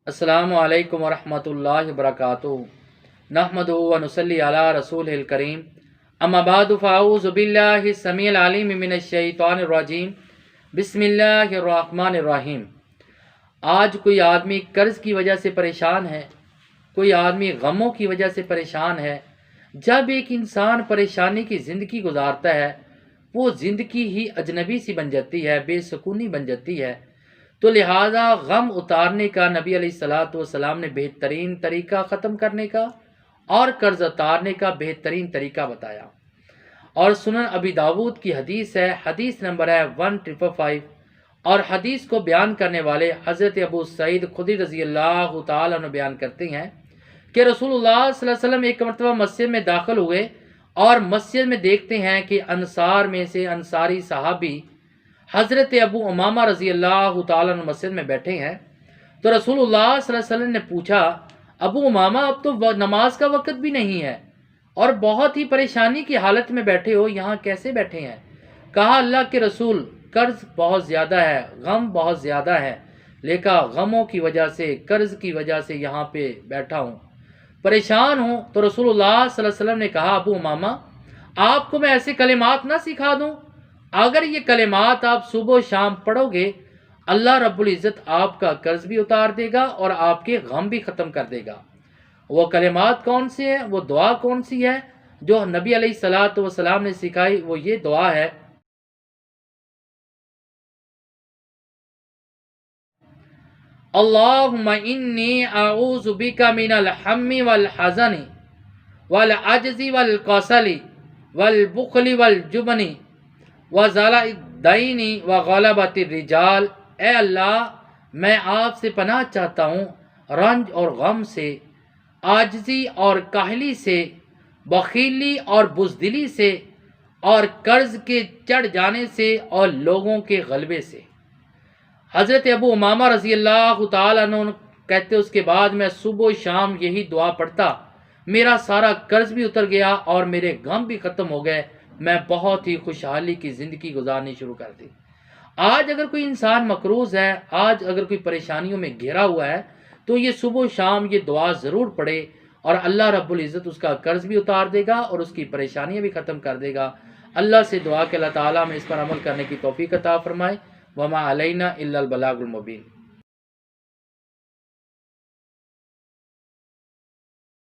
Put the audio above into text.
السلام علیکم ورحمۃ اللہ وبرکاتہ نحمدہ و نصلی علی رسول الکریم اما بعد فاعوذ باللہ السمیع العلیم من الشیطان الرجیم بسم اللہ الرحمن الرحیم۔ آج کوئی آدمی قرض کی وجہ سے پریشان ہے، کوئی آدمی غموں کی وجہ سے پریشان ہے۔ جب ایک انسان پریشانی کی زندگی گزارتا ہے، وہ زندگی ہی اجنبی سی بن جاتی ہے، بے سکونی بن جاتی ہے۔ تو لہٰذا غم اتارنے کا نبی علیہ الصلاۃ والسلام نے بہترین طریقہ ختم کرنے کا اور قرض اتارنے کا بہترین طریقہ بتایا۔ اور سنن ابی داود کی حدیث ہے، حدیث نمبر ہے 1555، اور حدیث کو بیان کرنے والے حضرت ابو سعید خدری رضی اللہ تعالیٰ عنہ بیان کرتے ہیں کہ رسول اللہ صلی اللہ علیہ وسلم ایک مرتبہ مسجد میں داخل ہوئے اور مسجد میں دیکھتے ہیں کہ انصار میں سے انصاری صحابی حضرت ابو امامہ رضی اللہ تعالیٰ عنہ مسجد میں بیٹھے ہیں۔ تو رسول اللہ صلی اللہ علیہ وسلم نے پوچھا، ابو امامہ اب تو نماز کا وقت بھی نہیں ہے اور بہت ہی پریشانی کی حالت میں بیٹھے ہو، یہاں کیسے بیٹھے ہیں؟ کہا، اللہ کے رسول، قرض بہت زیادہ ہے، غم بہت زیادہ ہے، لیکن غموں کی وجہ سے، قرض کی وجہ سے یہاں پہ بیٹھا ہوں، پریشان ہوں۔ تو رسول اللہ صلی اللہ علیہ وسلم نے کہا، ابو امامہ، آپ کو میں ایسے کلمات نہ سکھا دوں؟ اگر یہ کلمات آپ صبح و شام پڑھو گے، اللہ رب العزت آپ کا قرض بھی اتار دے گا اور آپ کے غم بھی ختم کر دے گا۔ وہ کلمات کون سے ہیں، وہ دعا کون سی ہے جو نبی علیہ الصلاۃ والسلام نے سکھائی؟ وہ یہ دعا ہے، اللہم انی اعوذ بک من الہم والحزن والعجز والکسل والبخل والجبن وَزَلَعِ الدَّيْنِ وَغَلَبَةِ الرِّجَالِ۔ اے اللہ، میں آپ سے پناہ چاہتا ہوں رنج اور غم سے، عاجزی اور کاہلی سے، بخیلی اور بزدلی سے، اور قرض کے چڑھ جانے سے اور لوگوں کے غلبے سے۔ حضرت ابو امامہ رضی اللہ تعالیٰ عنہ کہتے اس کے بعد میں صبح و شام یہی دعا پڑھتا، میرا سارا قرض بھی اتر گیا اور میرے غم بھی ختم ہو گئے، میں بہت ہی خوشحالی کی زندگی گزارنی شروع کر دی۔ آج اگر کوئی انسان مقروض ہے، آج اگر کوئی پریشانیوں میں گھرا ہوا ہے، تو یہ صبح و شام یہ دعا ضرور پڑھے اور اللہ رب العزت اس کا قرض بھی اتار دے گا اور اس کی پریشانیاں بھی ختم کر دے گا۔ اللہ سے دعا کہ اللہ تعالیٰ میں اس پر عمل کرنے کی توفیق عطا فرمائے۔ وما علینا الا البلاغ المبین۔